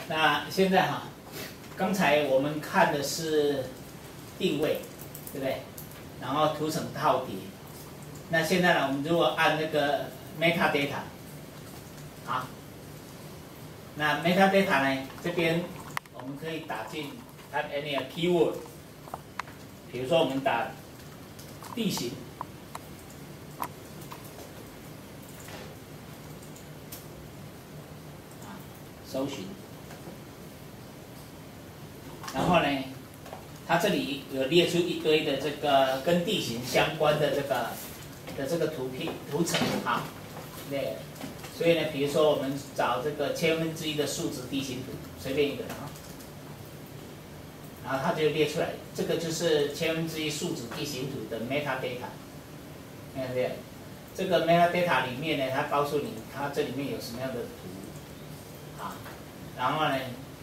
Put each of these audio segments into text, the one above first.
那现在哈，刚才我们看的是定位，对不对？然后图层套叠。那现在呢，我们如果按那个 metadata， 好，那 metadata 呢，这边我们可以打进它 any keyword， 比如说我们打地形。 搜寻，然后呢，它这里有列出一堆的这个跟地形相关的这个图层哈，对，所以呢，比如说我们找这个1/1000的数值地形图，随便一个啊，然后它就列出来，这个就是1/1000数值地形图的 metadata， 对不对？这个 metadata 里面呢，它告诉你它这里面有什么样的图。 啊，然后呢，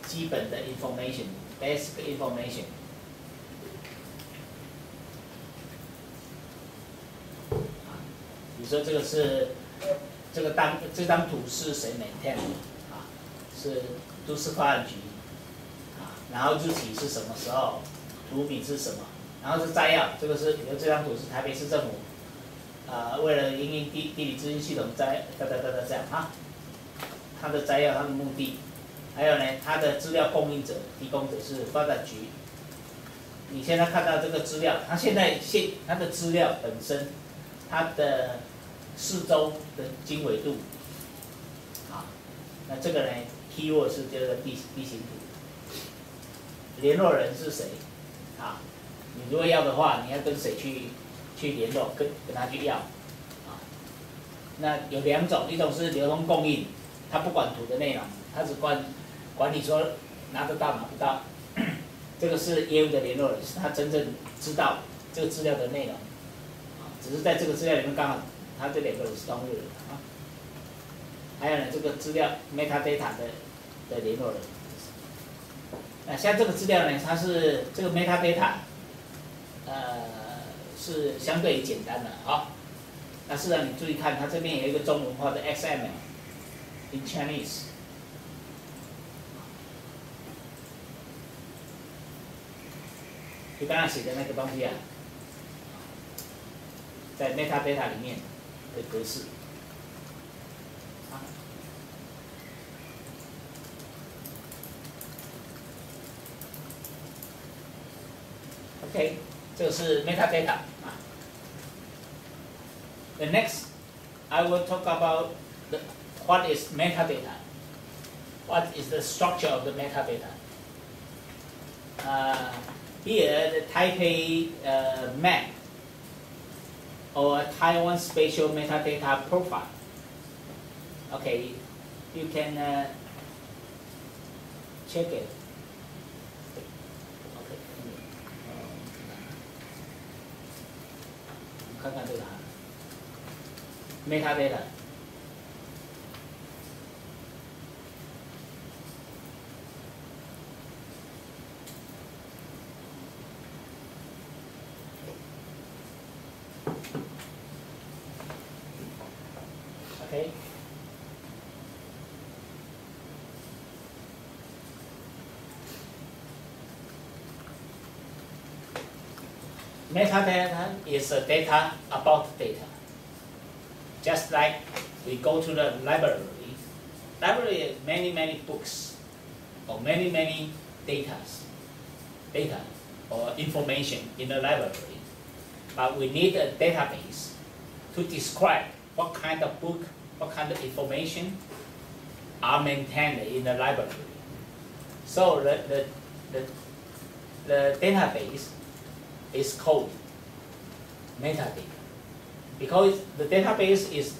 基本的 information，basic information。啊，比如说这个是这张图是谁 maintain 啊？是都市发展局啊，然后日期是什么时候，图笔是什么，然后是摘要，这个是比如这张图是台北市政府为了营运地理资讯系统这样啊。 它的摘要、它的目的，还有呢，它的资料供应者、提供者是发展局。你现在看到这个资料，它它的资料本身，它的四周的经纬度，啊，那这个呢 ，keyword 是这个地形图。联络人是谁？啊，你如果要的话，你要跟谁去联络，跟他去要，啊，那有两种，一种是流通供应。 他不管图的内容，他只管你说拿得到拿不到。这个是业务的联络人，是他真正知道这个资料的内容。啊，只是在这个资料里面刚好他这两个人是同一个人啊。还有呢，这个资料 metadata 的联络人。那像这个资料呢，它是这个 metadata， 是相对于简单的啊。那是让你注意看，它这边有一个中文化的 XML。 In Chinese， 就刚才写的那个东西啊，在 metadata 里面的格式。OK， 这个是 metadata 啊。The next, I will talk about what is metadata? What is the structure of the metadata? Here, the Taipei map or Taiwan spatial metadata profile. Okay, you can check it. Okay, 看看这个 metadata。 Okay. Metadata is a data about data. Just like we go to the library. Library has many books or many data or information in the library. But we need a database to describe what kind of book, what kind of information are maintained in the library. So the database is called metadata because the database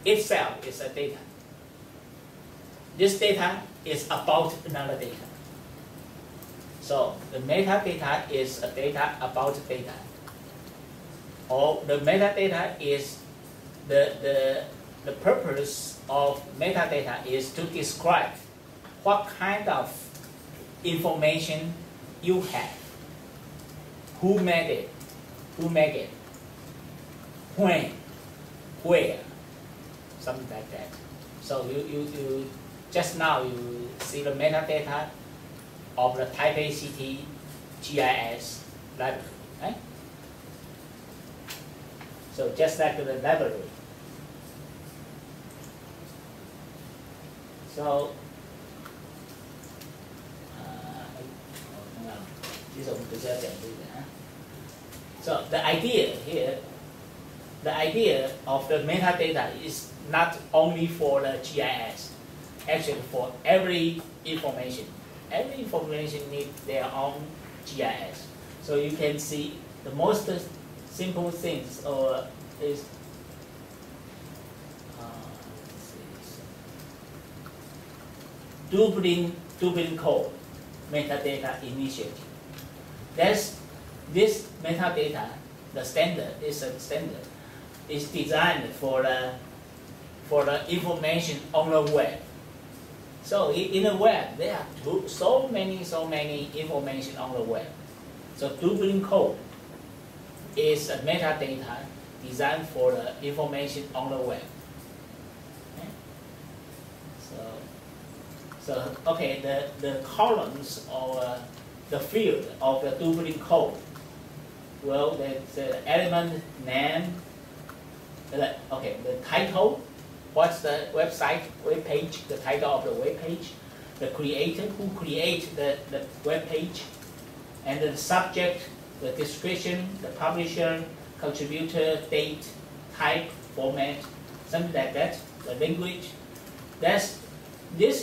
itself is a data. This data is about another data. So the metadata is a data about data. Or the metadata is the purpose of metadata is to describe what kind of information you have, who made it, when, where, something like that. So you just now you see the metadata of the Taipei City GIS library, right? So just like the library. So, 其实我们不是要讲这个啊。So the idea here, the idea of the metadata is not only for the GIS, actually for every information. Every information needs their own GIS. So you can see the most simple things is Dublin Code metadata initiative. This metadata, the standard is designed for the information on the web. So in the web, there are so many information on the web. So Dublin Code is a metadata designed for the information on the web. Okay. So okay, the columns or the field of the Dublin Code. Well, the element name. Okay, the title. What's the website, web page, the title of the web page, the creator, who created the web page, and the subject, the description, the publisher, contributor, date, type, format, something like that, the language. This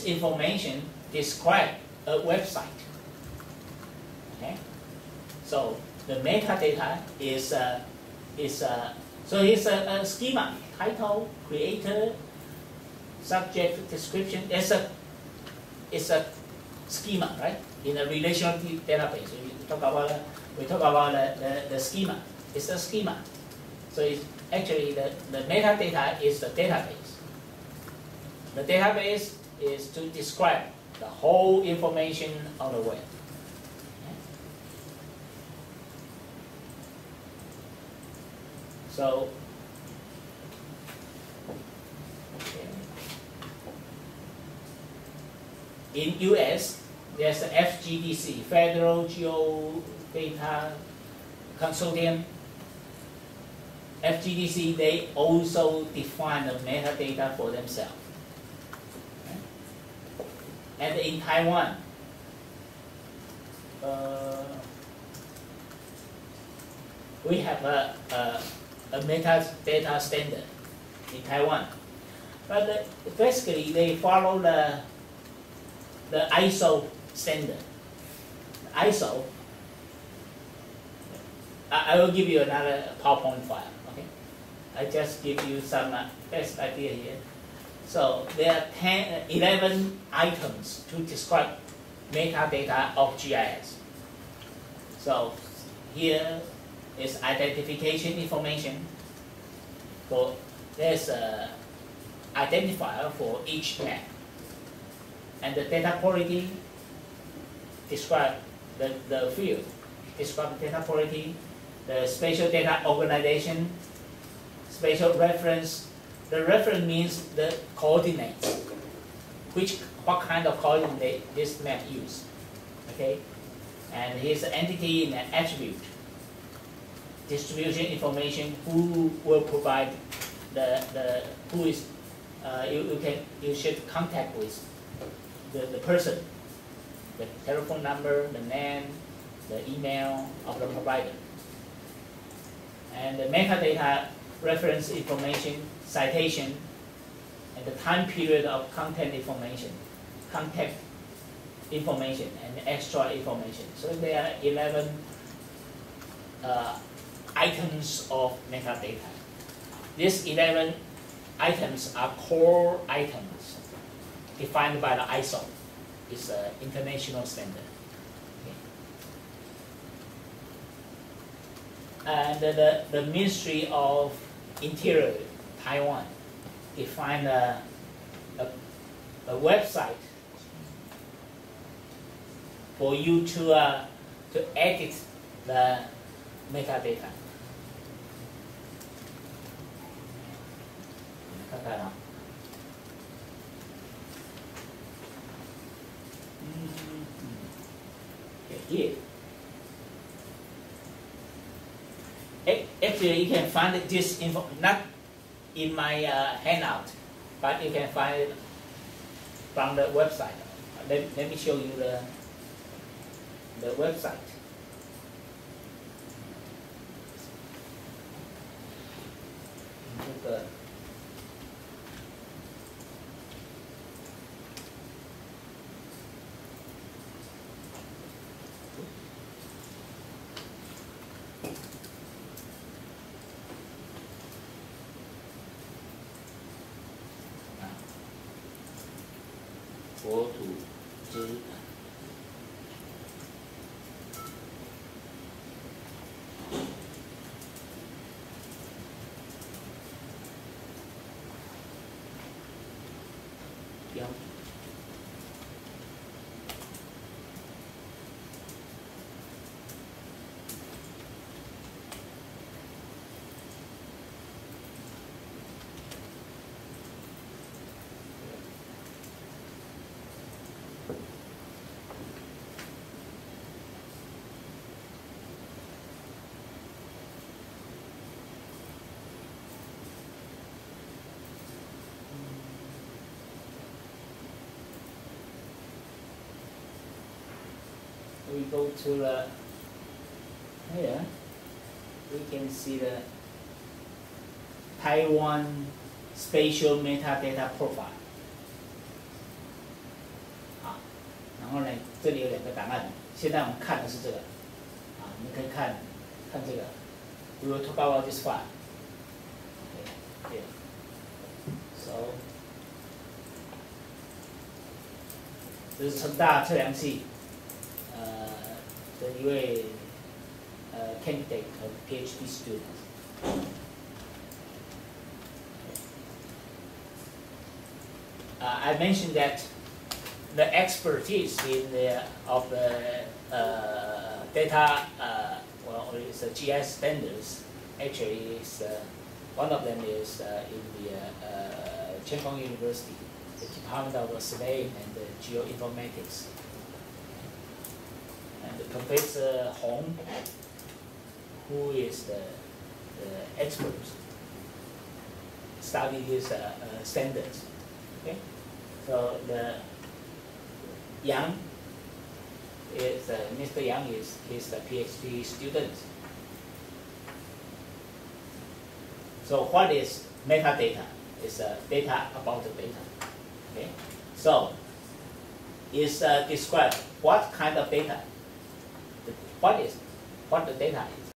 information describes a website. Okay? So the metadata is a schema. Title, creator, subject, description. It's a schema, right? In a relational database, we talk about the schema. It's a schema. So it's actually the metadata is the database. The database is to describe the whole information on the web. So. In US, there's the FGDC, Federal Geodata Consortium. FGDC, they also define the metadata for themselves. Okay. And in Taiwan, we have a metadata standard in Taiwan. But basically, they follow the ISO standard. ISO, I will give you another PowerPoint file, okay? I just give you some best idea here. So there are 11 items to describe metadata of GIS. So here is identification information. There's an identifier for each map. And the data quality describe the field, describe data quality, the spatial data organization, spatial reference. The reference means the coordinates, what kind of coordinate this map use, okay? And here's the entity and the attribute, distribution information, who will provide who is you should contact with. The person, the telephone number, the name, the email of the provider. And the metadata reference information, citation, and the time period of content information, contact information, and extra information. So there are 11 items of metadata. These 11 items are core items defined by the ISO. It's an international standard. Okay. And the Ministry of Interior, Taiwan, defined a website for you to edit the metadata. Okay, here. Actually, you can find this info not in my handout, but you can find it from the website. Let me show you the website. Go to the yeah. We go to the here. We can see the Taiwan Spatial Metadata Profile. 啊，然后呢，这里有两个档案。现在我们看的是这个，啊，你可以看这个。We will talk about this file. Okay, here. So. 这是成大测量系的一位candidate和 PhD student。I mentioned that the expertise in of the data, well, it's the GIS standards. Actually, is one of them is in the Cheng Kung University, the Department of Surveying and Geoinformatics. And Professor Hong, who is the expert, studied these standards. Okay, so the Yang is Mr. Yang is the PhD student. So what is metadata? It's data about the data. Okay, so it's described what kind of data, what the data is.